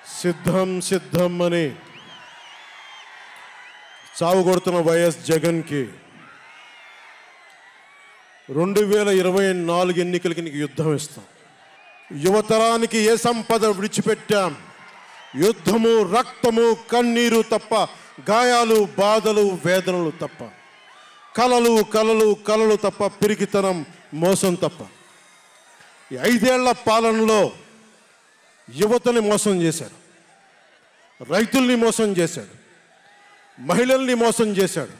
సిద్ధం సిద్ధం అని చావు కొడుతున్న వైఎస్ జగన్కి 2024 ఎన్నికలకి నీకు యుద్ధం ఇస్తాం. యువతరానికి ఏ సంపద విడిచిపెట్టాం? యుద్ధము, రక్తము, కన్నీరు తప్ప, గాయాలు, బాధలు, వేదనలు తప్ప, కలలు కలలు కలలు తప్ప, పిరికితనం, మోసం తప్ప. ఈ 5 ఏళ్ల పాలనలో యువతని మోసం చేశాడు, రైతుల్ని మోసం చేశాడు, మహిళల్ని మోసం చేశాడు,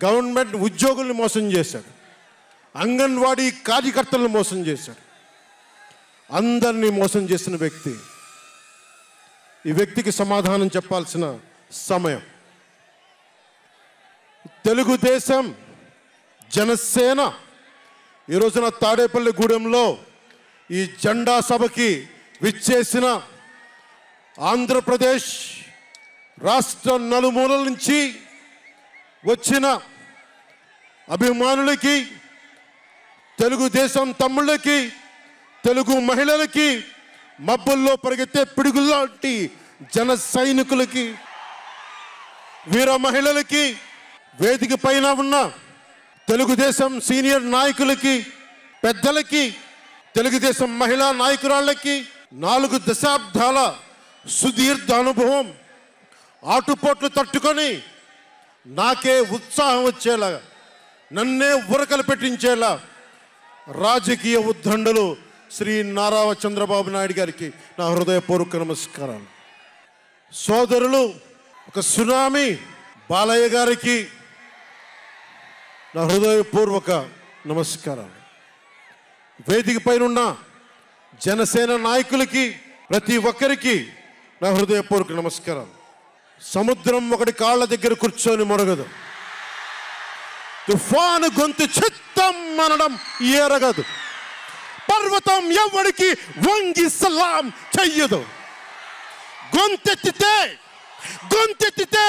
గవర్నమెంట్ ఉద్యోగుల్ని మోసం చేశాడు, అంగన్వాడీ కార్యకర్తలను మోసం చేశాడు. అందరినీ మోసం చేసిన వ్యక్తి. ఈ వ్యక్తికి సమాధానం చెప్పాల్సిన సమయం. తెలుగుదేశం, జనసేన ఈ రోజున తాడేపల్లి గూడెంలో ఈ జెండా సభకి విచ్చేసిన ఆంధ్రప్రదేశ్ రాష్ట్ర నలుమూలల నుంచి వచ్చిన అభిమానులకి, తెలుగుదేశం తమ్ముళ్ళకి, తెలుగు మహిళలకి, మబ్బుల్లో పరిగెత్తే పిడుగుల్లాంటి జన సైనికులకి, వీర మహిళలకి, వేదిక పైన ఉన్న తెలుగుదేశం సీనియర్ నాయకులకి, పెద్దలకి, తెలుగుదేశం మహిళా నాయకురాళ్ళకి 4 దశాబ్దాల సుదీర్ఘ అనుభవం, ఆటుపోట్లు తట్టుకొని నాకే ఉత్సాహం వచ్చేలా, నన్నే ఉరకలు పెట్టించేలా రాజకీయ ఉద్దండలు శ్రీ నారా చంద్రబాబు నాయుడు గారికి నా హృదయపూర్వక నమస్కారాలు. సోదరులు ఒక సునామీ బాలయ్య గారికి నా హృదయపూర్వక నమస్కారాలు. వేదిక పైన జనసేన నాయకులకి, ప్రతి ఒక్కరికి నా హృదయపూర్వక నమస్కారాలు. సముద్రం ఒకటి కాళ్ళ దగ్గర కూర్చొని మొరగదు, తుఫాను గొంతు చిత్తం అనడం ఎరగదు, పర్వతం ఎవరికి వంగి సలాం చెయ్యదు. గొంతెత్తితే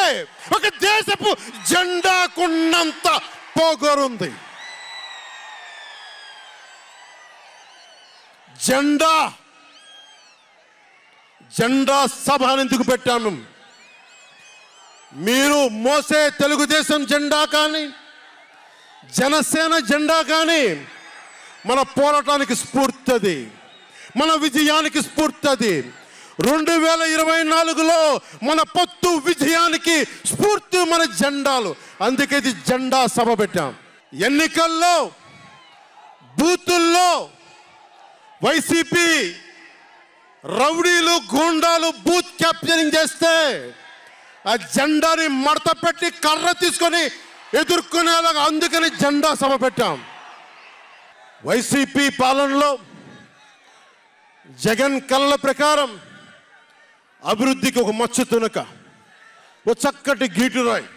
ఒక దేశపు జెండాకున్నంత పొగరుంది. జెండా సభ ఎందుకు పెట్టాము? మీరు మోసే తెలుగుదేశం జెండా కానీ, జనసేన జెండా కానీ మన పోరాటానికి స్ఫూర్తి, మన విజయానికి స్ఫూర్తి. 2024లో మన పొత్తు విజయానికి స్ఫూర్తి మన జెండాలు. అందుకే ఇది జెండా సభ పెట్టాం. ఎన్నికల్లో బూతుల్లో వైసీపీ రౌడీలు, గూండాలు బూత్ క్యాప్చరింగ్ చేస్తే ఆ జెండాని మడత పెట్టి కర్ర తీసుకొని ఎదుర్కొనేలాగా, అందుకని జెండా సభ పెట్టాం. వైసీపీ పాలనలో జగన్ కళ్ళ ప్రకారం అభివృద్ధికి ఒక మచ్చు తునక, ఒక చక్కటి గీటురాయి.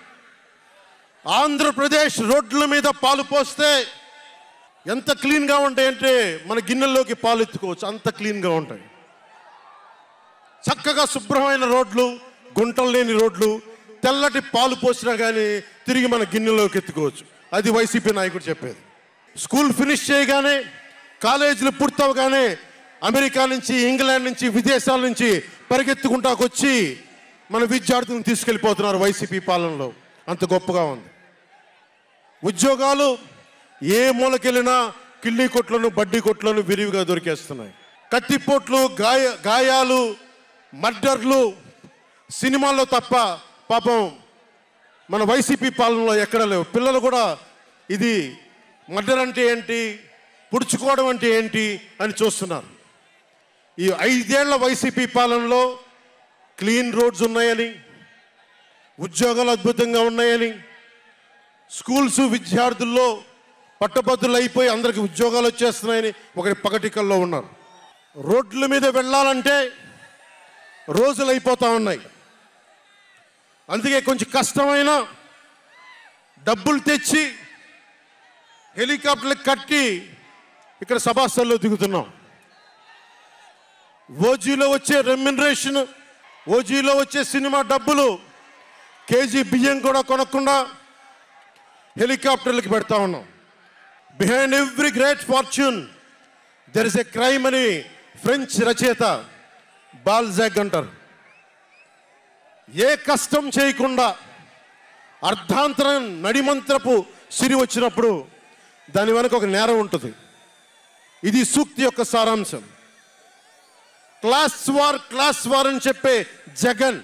ఆంధ్రప్రదేశ్ రోడ్ల మీద పాలు పోస్తే ఎంత క్లీన్గా ఉంటాయంటే మన గిన్నెల్లోకి పాలు ఎత్తుకోవచ్చు, అంత క్లీన్గా ఉంటాయి. చక్కగా శుభ్రమైన రోడ్లు, గుంటలు లేని రోడ్లు, తెల్లటి పాలు పోసినా కానీ తిరిగి మన గిన్నెలోకి ఎత్తుకోవచ్చు. అది వైసీపీ నాయకుడు చెప్పేది. స్కూల్ ఫినిష్ చేయగానే, కాలేజీలు పూర్తవగానే అమెరికా నుంచి, ఇంగ్లాండ్ నుంచి, విదేశాల నుంచి పరిగెత్తుకుంటాకొచ్చి మన విద్యార్థులను తీసుకెళ్ళిపోతున్నారు వైసీపీ పాలనలో. అంత గొప్పగా ఉంది. ఉద్యోగాలు ఏ మూలకెళ్ళినా కిళ్ళీ కొట్లను, బడ్డీ కొట్లను విరివిగా దొరికేస్తున్నాయి. కత్తిపోట్లు, గాయాలు, మర్డర్లు సినిమాల్లో తప్ప పాపం మన వైసీపీ పాలనలో ఎక్కడ లేవు. పిల్లలు కూడా ఇది మర్డర్ అంటే ఏంటి, పుడుచుకోవడం అంటే ఏంటి అని చూస్తున్నారు. ఈ 5 ఏళ్ల వైసీపీ పాలనలో క్లీన్ రోడ్స్ ఉన్నాయని, ఉద్యోగాలు అద్భుతంగా ఉన్నాయని, స్కూల్స్ విద్యార్థుల్లో పట్టభద్రులు అయిపోయి అందరికి ఉద్యోగాలు వచ్చేస్తున్నాయని ఒకటి పగటికల్లో ఉన్నారు. రోడ్ల మీద వెళ్ళాలంటే రోజులు అయిపోతూ ఉన్నాయి. అందుకే కొంచెం కష్టమైన డబ్బులు తెచ్చి హెలికాప్టర్లు కట్టి ఇక్కడ సభాస్థల్లో దిగుతున్నాం. ఓజీలో వచ్చే రెమ్యునరేషన్, ఓజీలో వచ్చే సినిమా డబ్బులు, కేజీ బియ్యం కూడా కొనకుండా హెలికాప్టర్లకు పెడతా ఉన్నాం. Behind every great fortune there is a crime అని ఫ్రెంచ్ రచయిత బాల్జాక్ అంటారు. ఏ కష్టం చేయకుండా అర్ధాంతరం నడిమంత్రపు సిరి వచ్చినప్పుడు దాని వెనక ఒక నేరం ఉంటుంది. ఇది సూక్తి యొక్క సారాంశం. క్లాస్ వార్ అని చెప్పే జగన్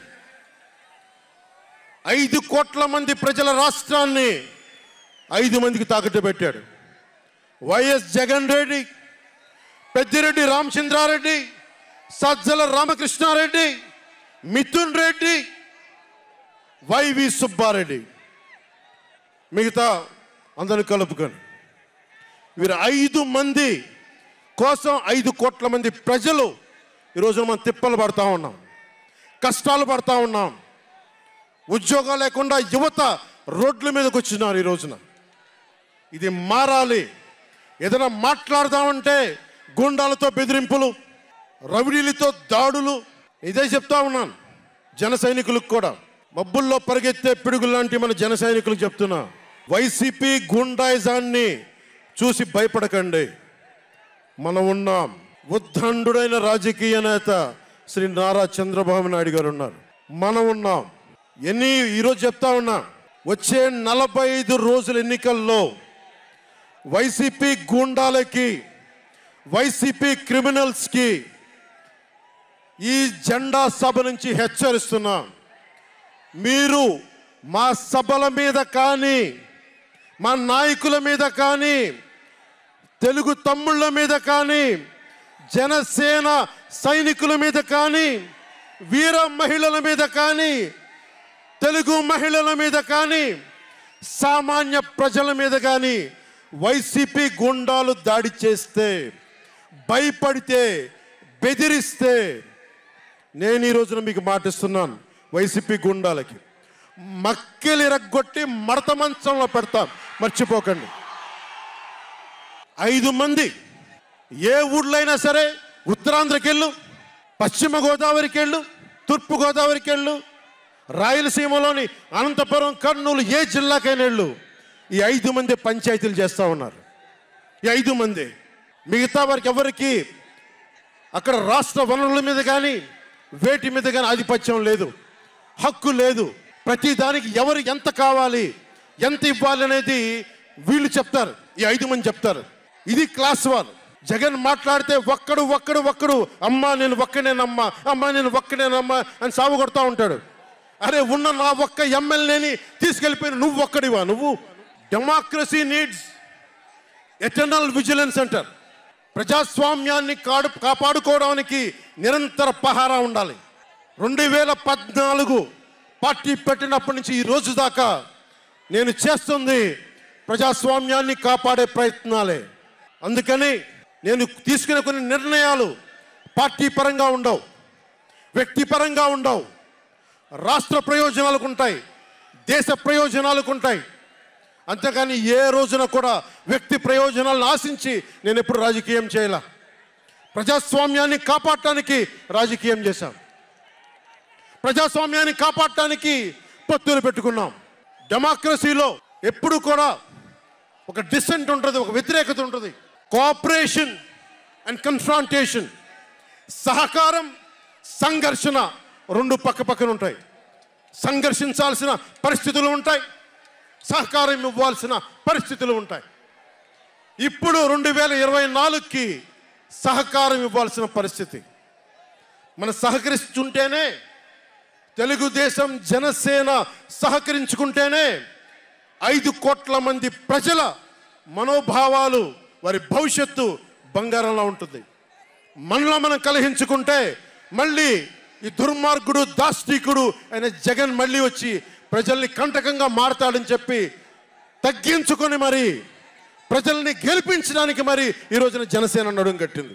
5 కోట్ల మంది ప్రజల రాష్ట్రాన్ని 5 మందికి తాకట్టు పెట్టాడు. వైఎస్ జగన్ రెడ్డి, పెద్దిరెడ్డి రామచంద్రారెడ్డి, సజ్జల రామకృష్ణారెడ్డి, మిథున్ రెడ్డి, వైవి సుబ్బారెడ్డి, మిగతా అందరిని కలుపుకొని వీరు 5 మంది కోసం 5 కోట్ల మంది ప్రజలు ఈరోజు మనం తిప్పలు పడతా ఉన్నాం, కష్టాలు పడతా ఉన్నాం. ఉద్యోగాలు లేకుండా యువత రోడ్ల మీదకి వచ్చినారు ఈ రోజున. ఇది మారాలి. ఏదైనా మాట్లాడదామంటే గుండాలతో బెదిరింపులు, రవిడీలతో దాడులు. ఇదే చెప్తా ఉన్నాను జన సైనికులకు కూడా, మబ్బుల్లో పరిగెత్తే పిడుగులు లాంటి మన జన సైనికులకు చెప్తున్నా, వైసీపీ గుండాయిజాన్ని చూసి భయపడకండి. మనం ఉన్నాం. ఉద్దండుడైన రాజకీయ నేత శ్రీ నారా చంద్రబాబు నాయుడు గారు ఉన్నారు. మనం ఉన్నాం. ఈరోజు చెప్తా ఉన్నా, వచ్చే 45 రోజుల ఎన్నికల్లో వైసీపీ గూండాలకి, వైసీపీ క్రిమినల్స్కి ఈ జెండా సభ నుంచి హెచ్చరిస్తున్నా, మీరు మా సభల మీద కానీ, మా నాయకుల మీద కానీ, తెలుగు తమ్ముళ్ళ మీద కానీ, జనసేన సైనికుల మీద కానీ, వీర మహిళల మీద కానీ, తెలుగు మహిళల మీద కానీ, సామాన్య ప్రజల మీద కానీ వైసీపీ గుండాలు దాడి చేస్తే, భయపడితే, బెదిరిస్తే నేను ఈ రోజున మీకు మాటిస్తున్నాను, వైసీపీ గుండాలకి మక్కెలు ఇరగ్గొట్టి మడత మంచంలో పెడతాం, మర్చిపోకండి. 5 మంది ఏ ఊళ్ళైనా సరే, ఉత్తరాంధ్రకి వెళ్ళు, పశ్చిమ గోదావరికి వెళ్ళు, తూర్పు గోదావరికి వెళ్ళు, రాయలసీమలోని అనంతపురం, కర్నూలు, ఏ జిల్లాకైనా వెళ్ళు, ఈ 5 మంది పంచాయతీలు చేస్తూ ఉన్నారు. ఈ 5 మంది. మిగతా వారికి ఎవరికి అక్కడ రాష్ట్ర వనరుల మీద కానీ, వేటి మీద కానీ ఆధిపత్యం లేదు, హక్కు లేదు. ప్రతి దానికి ఎవరు ఎంత కావాలి, ఎంత ఇవ్వాలి అనేది వీళ్ళు చెప్తారు, ఈ 5 మంది చెప్తారు. ఇది క్లాస్ వార్. జగన్ మాట్లాడితే ఒక్కడు అమ్మా నేను ఒక్కనేనమ్మా, అమ్మా నేను ఒక్కనేనమ్మా అని సాగు కొడతా ఉంటాడు. అరే ఉన్న నా ఒక్క ఎమ్మెల్యేని తీసుకెళ్ళిపోయిన నువ్వు ఒక్కడివా? నువ్వు డెమోక్రసీ నీడ్స్ ఎటర్నల్ విజిలెన్స్ అంటారు. ప్రజాస్వామ్యాన్ని కాపాడుకోవడానికి నిరంతర పహారా ఉండాలి. 2014 పార్టీ పెట్టినప్పటి నుంచి ఈ రోజు దాకా నేను చేస్తుంది ప్రజాస్వామ్యాన్ని కాపాడే ప్రయత్నాలే. అందుకని నేను తీసుకునే కొన్ని నిర్ణయాలు పార్టీ పరంగా ఉండవు, వ్యక్తిపరంగా ఉండవు, రాష్ట్ర ప్రయోజనాలకు ఉంటాయి, దేశ ప్రయోజనాలకు ఉంటాయి. అంతేకాని ఏ రోజున కూడా వ్యక్తి ప్రయోజనాలను ఆశించి నేను ఎప్పుడు రాజకీయం చేయాల. ప్రజాస్వామ్యాన్ని కాపాడటానికి రాజకీయం చేశాం, ప్రజాస్వామ్యాన్ని కాపాడటానికి పొత్తులు పెట్టుకున్నాం. డెమోక్రసీలో ఎప్పుడు కూడా ఒక డిసెంట్ ఉంటుంది, ఒక వ్యతిరేకత ఉంటుంది. కోఆపరేషన్ అండ్ కన్ఫ్రాంటేషన్, సహకారం, సంఘర్షణ 2 పక్కన ఉంటాయి. సంఘర్షించాల్సిన పరిస్థితులు ఉంటాయి, సహకారం ఇవ్వాల్సిన పరిస్థితులు ఉంటాయి. ఇప్పుడు 2024కి సహకారం ఇవ్వాల్సిన పరిస్థితి. మనం సహకరిస్తుంటేనే, తెలుగుదేశం జనసేన సహకరించుకుంటేనే 5 కోట్ల మంది ప్రజల మనోభావాలు, వారి భవిష్యత్తు బంగారంలో ఉంటుంది. మనలో మనం కలహించుకుంటే మళ్ళీ ఈ దుర్మార్గుడు, దాష్టికుడు అయిన జగన్ మళ్ళీ వచ్చి ప్రజల్ని కంటకంగా మారతాడని చెప్పి తగ్గించుకొని మరి ప్రజల్ని గెలిపించడానికి మరి ఈ రోజున జనసేన నడుం కట్టింది.